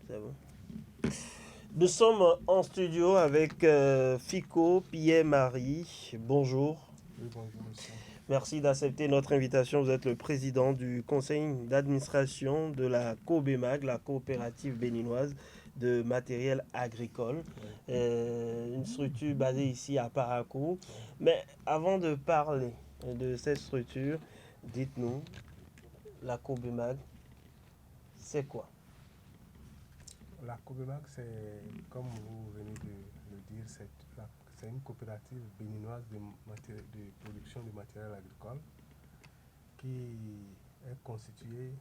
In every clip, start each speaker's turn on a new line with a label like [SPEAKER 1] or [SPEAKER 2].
[SPEAKER 1] C'est bon. Nous sommes en studio avec Fico, Pierre-Marie. Bonjour.
[SPEAKER 2] Oui, bonjour monsieur.
[SPEAKER 1] Merci d'accepter notre invitation. Vous êtes le président du conseil d'administration de la COBEMAG, la coopérative béninoise de matériel agricole.
[SPEAKER 2] Oui,
[SPEAKER 1] Une structure basée ici à Parakou.
[SPEAKER 2] oui.
[SPEAKER 1] Mais avant de parler de cette structure, dites-nous, la COBEMAG, c'est quoi?
[SPEAKER 2] La Cobenac, c'est, comme vous venez de le dire, c'est une coopérative béninoise de production de matériel agricole qui est constituée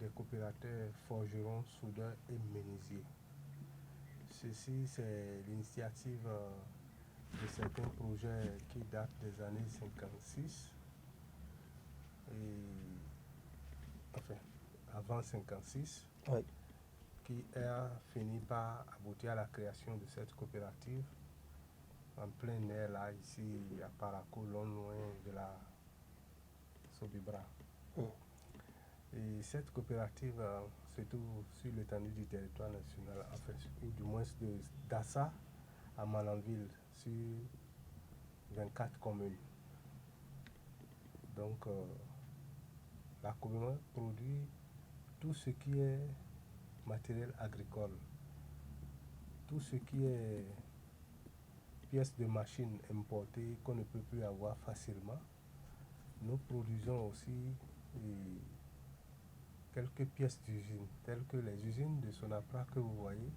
[SPEAKER 2] des coopérateurs forgerons, soudeurs et menuisiers. Ceci, c'est l'initiative de certains projets qui datent des années 56 et, enfin, avant 56,
[SPEAKER 1] Oui.
[SPEAKER 2] qui a fini par aboutir à la création de cette coopérative en plein air, là, ici à Parakou, non loin de la Sobibra.
[SPEAKER 1] Mm.
[SPEAKER 2] Et cette coopérative se trouve sur l'étendue du territoire national, enfin, ou du moins d'Assa à Malanville, sur 24 communes. Donc, la commune produit tout ce qui est matériel agricole, tout ce qui est pièces de machines importées qu'on ne peut plus avoir facilement. Nous produisons aussi quelques pièces d'usine, telles que les usines de Sonapra que vous voyez.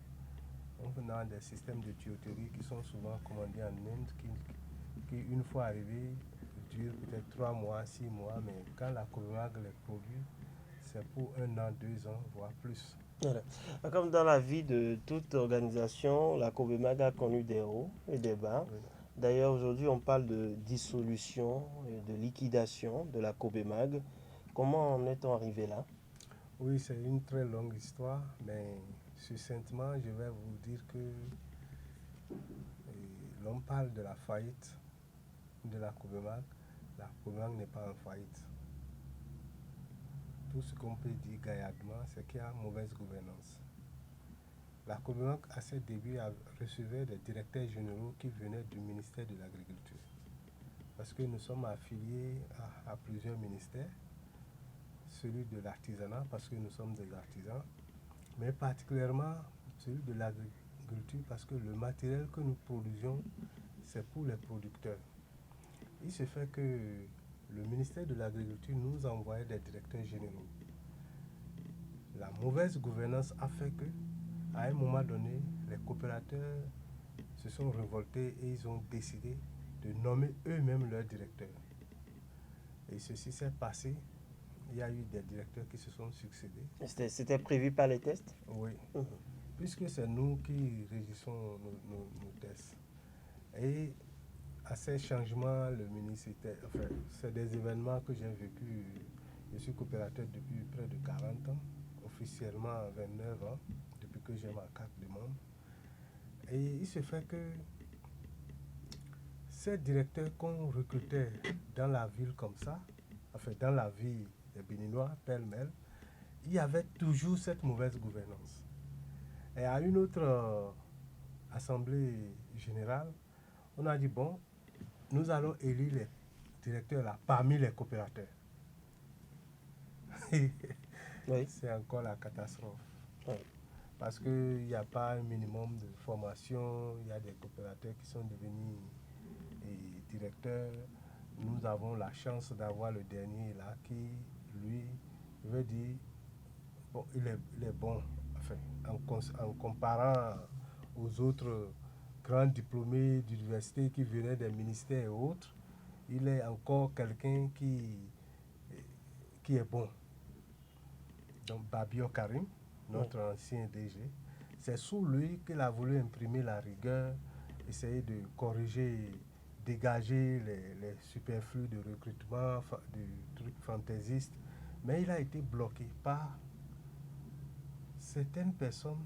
[SPEAKER 2] On a des systèmes de tuyauterie qui sont souvent commandés en Inde, qui une fois arrivés, durent peut-être 3 mois, 6 mois, mais quand la Coronag les produit, c'est pour 1 an, 2 ans, voire plus.
[SPEAKER 1] Voilà. Comme dans la vie de toute organisation, la COBEMAG a connu des hauts et des bas.
[SPEAKER 2] Oui.
[SPEAKER 1] D'ailleurs, aujourd'hui, on parle de dissolution et de liquidation de la COBEMAG. Comment en est-on arrivé là?
[SPEAKER 2] Oui, c'est une très longue histoire, mais succinctement, je vais vous dire que l'on parle de la faillite de la Coubemac. La Coubemac n'est pas en faillite. Tout ce qu'on peut dire gaillardement, c'est qu'il y a mauvaise gouvernance. La Coubemac, à ses débuts, recevait des directeurs généraux qui venaient du ministère de l'Agriculture. Parce que nous sommes affiliés à plusieurs ministères, celui de l'artisanat, parce que nous sommes des artisans, mais particulièrement celui de l'agriculture, parce que le matériel que nous produisions, c'est pour les producteurs. Il se fait que le ministère de l'Agriculture nous envoyait des directeurs généraux. La mauvaise gouvernance a fait que, à un moment donné, les coopérateurs se sont révoltés et ils ont décidé de nommer eux-mêmes leurs directeurs. Et ceci s'est passé. Il y a eu des directeurs qui se sont succédés.
[SPEAKER 1] C'était prévu par les tests?
[SPEAKER 2] Oui,
[SPEAKER 1] Mhm.
[SPEAKER 2] puisque c'est nous qui régissons nos tests. Et à ces changements, le ministre était. Enfin, c'est des événements que j'ai vécu. Je suis coopérateur depuis près de 40 ans, officiellement 29 ans, depuis que j'ai ma carte de membre. Et il se fait que ces directeurs qu'on recrutait dans la ville comme ça, enfin dans la vie des Béninois, pêle-mêle, il y avait toujours cette mauvaise gouvernance. Et à une autre assemblée générale, on a dit bon, nous allons élire les directeurs là parmi les coopérateurs.
[SPEAKER 1] Oui.
[SPEAKER 2] C'est encore la catastrophe.
[SPEAKER 1] Oui.
[SPEAKER 2] Parce qu'il n'y a pas un minimum de formation, il y a des coopérateurs qui sont devenus directeurs. Nous avons la chance d'avoir le dernier là qui, lui, veut dire, bon, il est bon. Enfin, en comparant aux autres grands diplômés d'université qui venaient des ministères et autres, il est encore quelqu'un qui est bon. Donc Babio Karim, notre ancien DG, c'est sous lui qu'il a voulu imprimer la rigueur, essayer de corriger, dégager les superflus de recrutement, de trucs fantaisistes, mais il a été bloqué par certaines personnes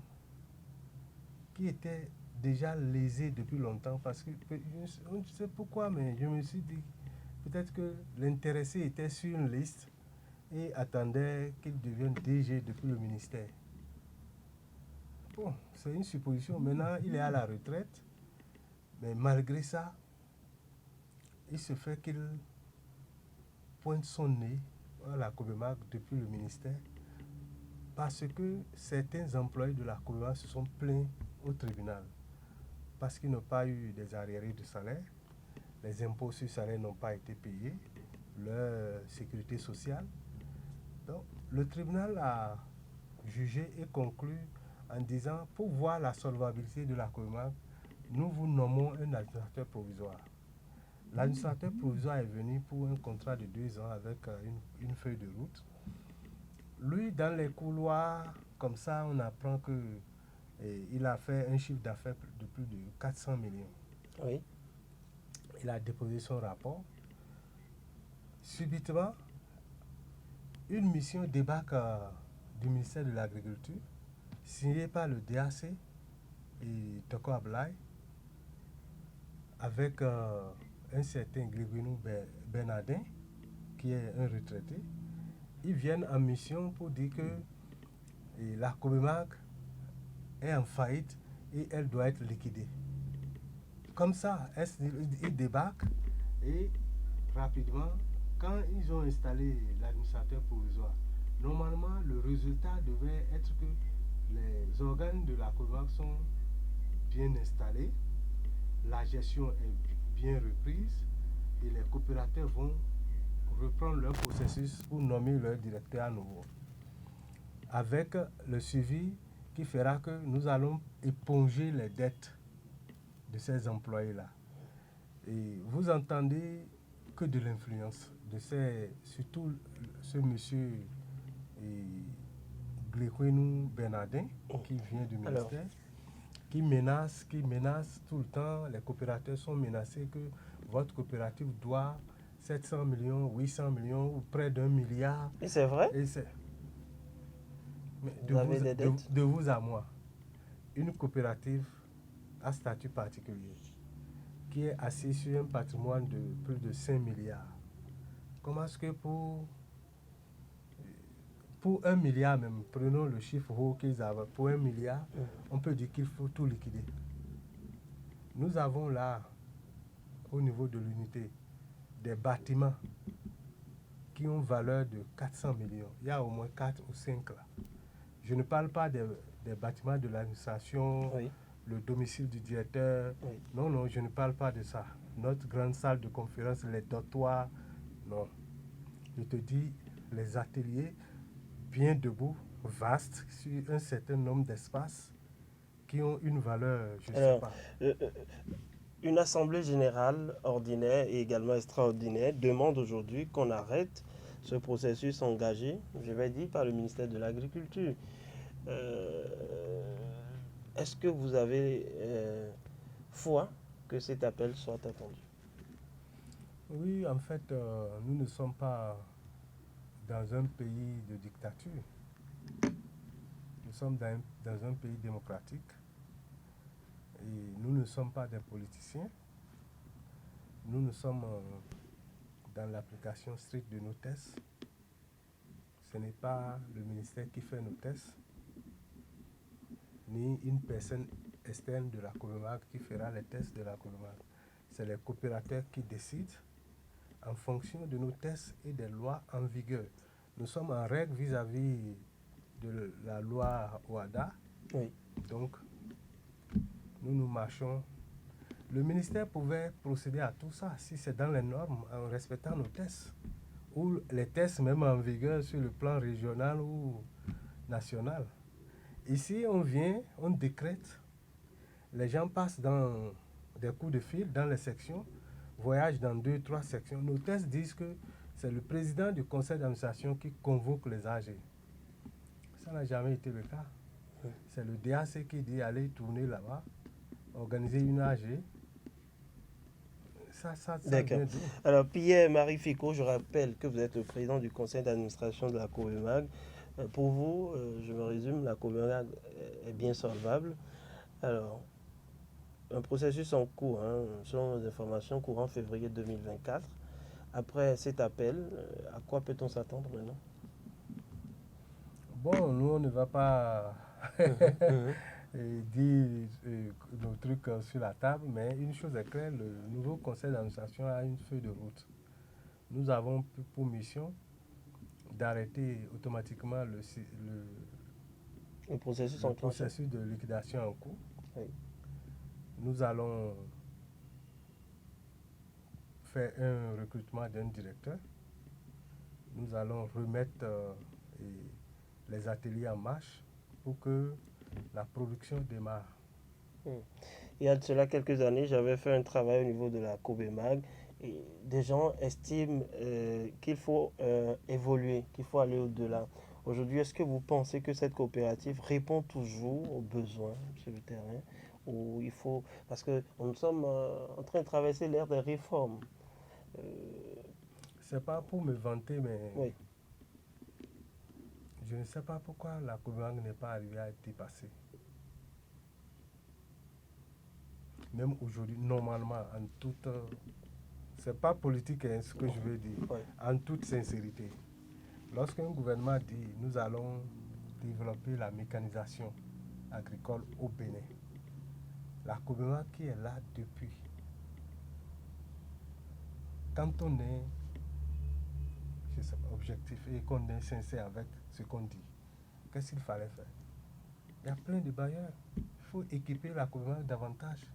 [SPEAKER 2] qui étaient déjà lésées depuis longtemps, parce que je ne sais pourquoi, mais je me suis dit peut-être que l'intéressé était sur une liste et attendait qu'il devienne DG depuis le ministère. Bon, c'est une supposition. Maintenant, il est à la retraite. Mais malgré ça, il se fait qu'il pointe son nez à la Cobemag depuis le ministère parce que certains employés de la Cobemag se sont plaints au tribunal parce qu'ils n'ont pas eu des arriérés de salaire, les impôts sur salaire n'ont pas été payés, leur sécurité sociale. Donc, le tribunal a jugé et conclu en disant, pour voir la solvabilité de la Cobemag, nous vous nommons un administrateur provisoire. L'administrateur provisoire est venu pour un contrat de 2 ans avec une feuille de route. Lui, dans les couloirs, comme ça, on apprend qu'il a fait un chiffre d'affaires de plus de 400 millions.
[SPEAKER 1] Oui.
[SPEAKER 2] Il a déposé son rapport. Subitement, une mission débarque du ministère de l'Agriculture, signée par le DAC et Toko Ablaye, avec un certain Grégoire Bernardin, qui est un retraité. Ils viennent en mission pour dire que la Cobemag est en faillite et elle doit être liquidée. Comme ça, ils débarquent et rapidement, quand ils ont installé l'administrateur provisoire, normalement le résultat devait être que les organes de la Cobemag sont bien installés, la gestion est bien reprise et les coopérateurs vont reprendre leur processus pour nommer leur directeur à nouveau. Avec le suivi qui fera que nous allons éponger les dettes de ces employés-là. Et vous entendez que de l'influence de surtout ce monsieur Gléquenou Bernardin qui vient du ministère, qui menace tout le temps. Les coopérateurs sont menacés que votre coopérative doit 700 millions, 800 millions ou près d'1 milliard.
[SPEAKER 1] Et c'est vrai?
[SPEAKER 2] Et c'est... Mais de vous à moi, une coopérative à statut particulier qui est assise sur un patrimoine de plus de 5 milliards. Comment est-ce que pour 1 milliard même, prenons le chiffre haut qu'ils avaient, pour 1 milliard, on peut dire qu'il faut tout liquider. Nous avons là, au niveau de l'unité, des bâtiments qui ont valeur de 400 millions. Il y a au moins 4 ou 5 là. Je ne parle pas des bâtiments de l'administration, oui, le domicile du directeur. Oui. Non, je ne parle pas de ça. Notre grande salle de conférence, les dortoirs, non. Je te dis, les ateliers bien debout, vastes, sur un certain nombre d'espaces qui ont une valeur, je ne sais pas.
[SPEAKER 1] Une assemblée générale ordinaire et également extraordinaire demande aujourd'hui qu'on arrête ce processus engagé, je vais dire, par le ministère de l'Agriculture. Est-ce que vous avez foi que cet appel soit attendu?
[SPEAKER 2] Oui, en fait, nous ne sommes pas dans un pays de dictature. Nous sommes dans un pays démocratique et nous ne sommes pas des politiciens. Nous sommes dans l'application stricte de nos tests. Ce n'est pas le ministère qui fait nos tests, ni une personne externe de la Cobemag qui fera les tests de la Cobemag. C'est les coopérateurs qui décident en fonction de nos tests et des lois en vigueur. Nous sommes en règle vis-à-vis de la loi OADA. Oui. Donc, nous marchons. Le ministère pouvait procéder à tout ça si c'est dans les normes, en respectant nos tests. Ou les tests même en vigueur sur le plan régional ou national. Ici, on vient, on décrète. Les gens passent dans des coups de fil, dans les sections, voyagent dans 2-3 sections. Nos tests disent que c'est le président du conseil d'administration qui convoque les AG. Ça n'a jamais été le cas. C'est le DAC qui dit allez tourner là-bas, organiser une AG. Ça
[SPEAKER 1] D'accord. Alors, Pierre-Marie Ficot, je rappelle que vous êtes le président du conseil d'administration de la Cobemag. Pour vous, je me résume, la Cobemag est bien solvable. Alors, un processus en cours, selon nos informations, courant février 2024. Après cet appel, à quoi peut-on s'attendre maintenant?
[SPEAKER 2] Bon, nous, on ne va pas dire nos trucs sur la table, mais une chose est claire, le nouveau conseil d'administration a une feuille de route. Nous avons pour mission d'arrêter automatiquement
[SPEAKER 1] Le processus
[SPEAKER 2] le
[SPEAKER 1] enclenché.
[SPEAKER 2] processus de liquidation en cours.
[SPEAKER 1] Oui.
[SPEAKER 2] Nous allons faire un recrutement d'un directeur. Nous allons remettre les ateliers en marche pour que la production démarre.
[SPEAKER 1] Il y a de cela quelques années, j'avais fait un travail au niveau de la Cobemag et des gens estiment qu'il faut évoluer, qu'il faut aller au-delà. Aujourd'hui, est-ce que vous pensez que cette coopérative répond toujours aux besoins sur le terrain ou il faut... Parce que nous sommes en train de traverser l'ère des réformes. Euh,
[SPEAKER 2] C'est pas pour me vanter, mais
[SPEAKER 1] oui,
[SPEAKER 2] je ne sais pas pourquoi la Cobemag n'est pas arrivée à être dépassée. Même aujourd'hui, normalement, en toute... c'est pas politique hein, ce que je veux dire,
[SPEAKER 1] oui.
[SPEAKER 2] en toute sincérité. Lorsqu'un gouvernement dit nous allons développer la mécanisation agricole au Bénin, la Cobemag qui est là depuis, quand on est je sais pas, objectif et qu'on est sincère avec ce qu'on dit, qu'est-ce qu'il fallait faire? Il y a plein de bailleurs. Il faut équiper la Cobemag davantage.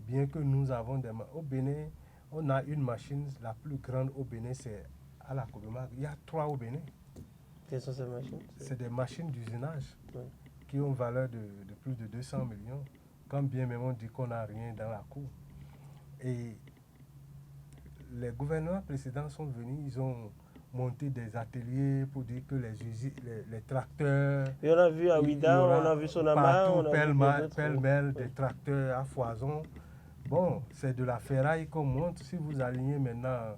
[SPEAKER 2] Bien que nous avons des... Au Bénin, on a une machine, la plus grande au Bénin, c'est à la Cobemag. Il y a 3 au Bénin.
[SPEAKER 1] Quelles sont ces machines?
[SPEAKER 2] C'est des machines d'usinage
[SPEAKER 1] Oui.
[SPEAKER 2] qui ont valeur de plus de 200 millions. Quand bien même on dit qu'on n'a rien dans la cour. Et les gouvernements précédents sont venus, ils ont monté des ateliers pour dire que les tracteurs...
[SPEAKER 1] Et on a vu à Ouida, on a vu Sonama, on a vu d'autres.
[SPEAKER 2] Pêle-mêle, des tracteurs à foison. Bon, c'est de la ferraille qu'on monte. Si vous alignez maintenant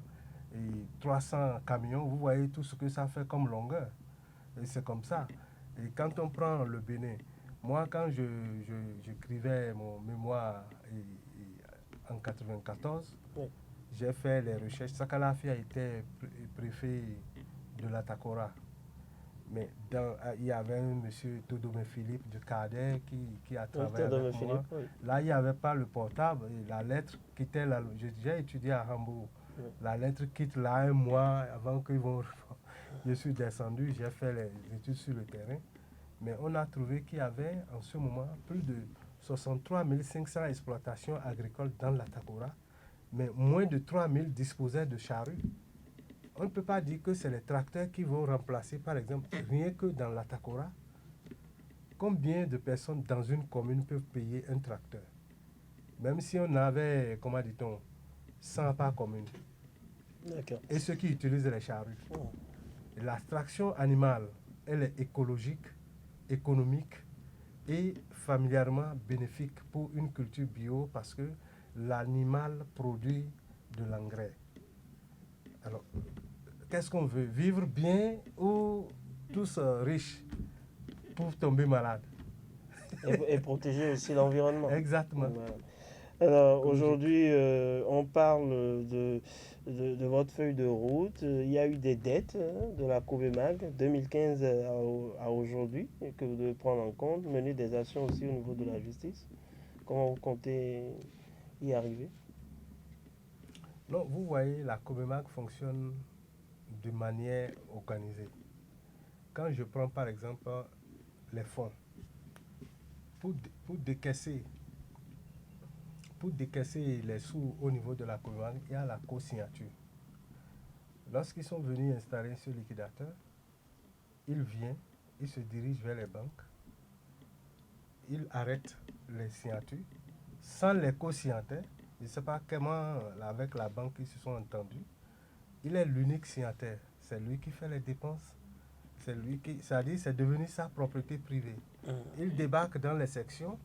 [SPEAKER 2] 300 camions, vous voyez tout ce que ça fait comme longueur. Et c'est comme ça. Et quand on prend le Bénin, moi quand j'écrivais mon mémoire en 1994,
[SPEAKER 1] Oui.
[SPEAKER 2] j'ai fait les recherches. Sakalafi a été préfet de la Takora. Mais il y avait un monsieur Todome Philippe de Cadet qui a travaillé avec moi.
[SPEAKER 1] Oui.
[SPEAKER 2] Là, il n'y avait pas le portable. Et la lettre quittait j'ai étudié à Hambourg.
[SPEAKER 1] Oui.
[SPEAKER 2] La lettre quitte là un mois avant qu'ils vont... Je suis descendu, j'ai fait les études sur le terrain. Mais on a trouvé qu'il y avait en ce moment plus de 63 500 exploitations agricoles dans la Takora. Mais moins de 3 000 disposaient de charrues. On ne peut pas dire que c'est les tracteurs qui vont remplacer, par exemple, rien que dans la Takora. Combien de personnes dans une commune peuvent payer un tracteur? Même si on avait, comment dit-on, 100 par commune.
[SPEAKER 1] D'accord.
[SPEAKER 2] Et ceux qui utilisent les charrues.
[SPEAKER 1] Oh.
[SPEAKER 2] La traction animale, elle est écologique, économique et familièrement bénéfique pour une culture bio parce que l'animal produit de l'engrais. Alors, qu'est-ce qu'on veut? Vivre bien ou tous riches pour tomber malade?
[SPEAKER 1] Et protéger aussi l'environnement.
[SPEAKER 2] Exactement.
[SPEAKER 1] Voilà. Alors aujourd'hui, on parle de votre feuille de route. Il y a eu des dettes de la Cobemag 2015 à aujourd'hui que vous devez prendre en compte, mener des actions aussi au niveau de la justice. Comment vous comptez y arriver?
[SPEAKER 2] Non, vous voyez, la Cobemag fonctionne de manière organisée. Quand je prends par exemple les fonds, pour décaisser les sous au niveau de la Cobemag, il y a la co-signature. Lorsqu'ils sont venus installer ce liquidateur, il vient, il se dirige vers les banques, il arrête les signatures sans les co-signataires. Je ne sais pas comment, avec la banque, ils se sont entendus. Il est l'unique signataire. C'est lui qui fait les dépenses. C'est lui qui, c'est-à-dire, c'est devenu sa propriété privée. Il débarque dans les sections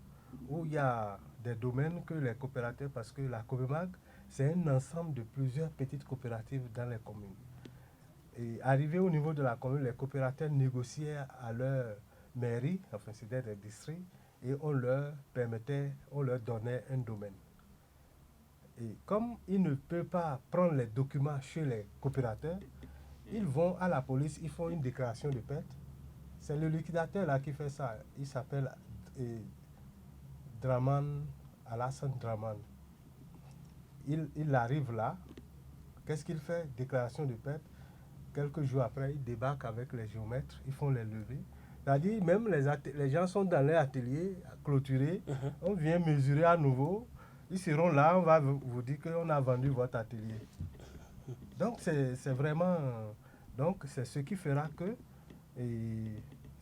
[SPEAKER 2] où il y a des domaines que les coopératives, parce que la Cobemag, c'est un ensemble de plusieurs petites coopératives dans les communes. Et arrivé au niveau de la commune, les coopérateurs négociaient à leur mairie, enfin c'était des districts, et on leur donnait un domaine. Et comme ils ne peuvent pas prendre les documents chez les coopérateurs, ils vont à la police, ils font une déclaration de perte. C'est le liquidateur là qui fait ça. Il s'appelle Draman, Alassane Draman. Il arrive là, qu'est-ce qu'il fait? Déclaration de perte. Quelques jours après, il débarque avec les géomètres, ils font les levées. C'est-à-dire, même les gens sont dans leur atelier clôturé, on vient mesurer à nouveau, ils seront là, on va vous dire qu'on a vendu votre atelier. Donc, c'est vraiment... Donc, c'est ce qui fera que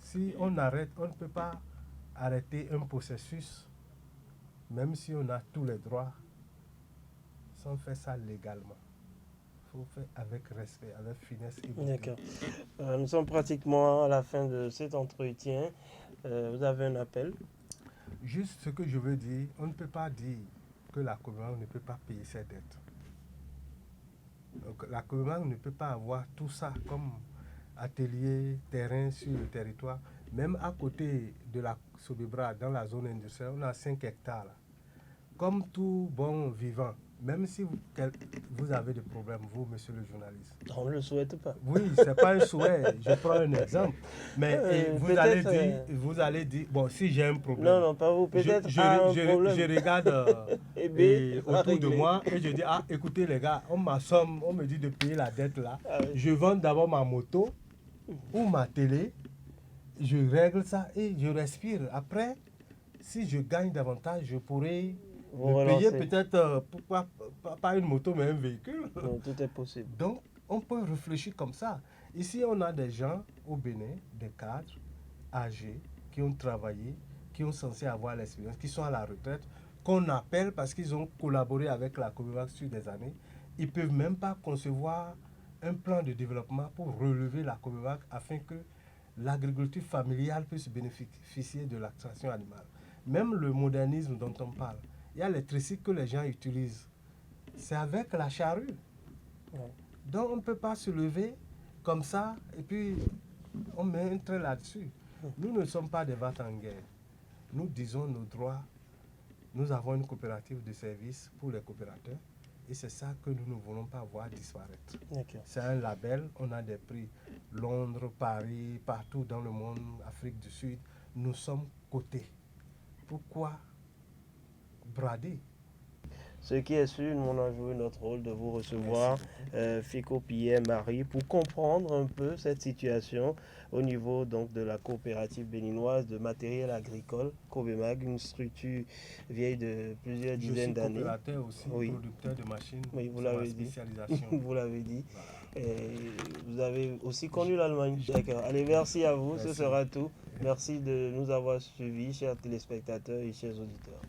[SPEAKER 2] si on arrête, on ne peut pas arrêter un processus, même si on a tous les droits, sans faire ça légalement. Il faut faire avec respect, avec finesse et beauté.
[SPEAKER 1] D'accord. Nous sommes pratiquement à la fin de cet entretien. Vous avez un appel?
[SPEAKER 2] Juste ce que je veux dire, on ne peut pas dire que la Cogebanque ne peut pas payer ses dettes. Donc, la Cogebanque ne peut pas avoir tout ça comme atelier, terrain sur le territoire. Même à côté de la Sobibra, dans la zone industrielle, on a 5 hectares. Là. Comme tout bon vivant, même si vous avez des problèmes, vous, monsieur le journaliste.
[SPEAKER 1] On ne le souhaite pas.
[SPEAKER 2] Oui, ce n'est pas un souhait. Je prends un exemple. Mais vous allez dire, bon, si j'ai un problème.
[SPEAKER 1] Non, pas vous, peut-être
[SPEAKER 2] je regarde autour de moi et je dis, ah, écoutez les gars, on m'assomme, on me dit de payer la dette là. Ah, oui. Je vends d'abord ma moto ou ma télé, je règle ça et je respire. Après, si je gagne davantage, je pourrais payer peut-être, pas une moto, mais un véhicule.
[SPEAKER 1] Non, tout est possible.
[SPEAKER 2] Donc, on peut réfléchir comme ça. Ici, on a des gens au Bénin, des cadres âgés, qui ont travaillé, qui ont censé avoir l'expérience, qui sont à la retraite, qu'on appelle parce qu'ils ont collaboré avec la Cogebanque sur des années. Ils ne peuvent même pas concevoir un plan de développement pour relever la Cogebanque afin que l'agriculture familiale puisse bénéficier de l'extraction animale. Même le modernisme dont on parle, il y a les tricycles que les gens utilisent. C'est avec la charrue. Ouais. Donc on ne peut pas se lever comme ça et puis on met un trait là-dessus. Nous ne sommes pas des vates en guerre. Nous disons nos droits. Nous avons une coopérative de services pour les coopérateurs et c'est ça que nous ne voulons pas voir disparaître. Okay. C'est un label, on a des prix Londres, Paris, partout dans le monde, Afrique du Sud. Nous sommes cotés. Pourquoi brader?
[SPEAKER 1] Ce qui est sûr, nous on a joué notre rôle de vous recevoir, Fico Pierre Marie, pour comprendre un peu cette situation au niveau donc de la coopérative béninoise de matériel agricole, Covemag, une structure vieille de plusieurs dizaines d'années.
[SPEAKER 2] Je suis coopérateur aussi, oui. Producteur de machines.
[SPEAKER 1] Oui, vous l'avez dit. Vous l'avez dit. Voilà. Et vous avez aussi connu l'Allemagne. D'accord. Allez, merci à vous. Merci. Ce sera tout. Merci de nous avoir suivis, chers téléspectateurs et chers auditeurs.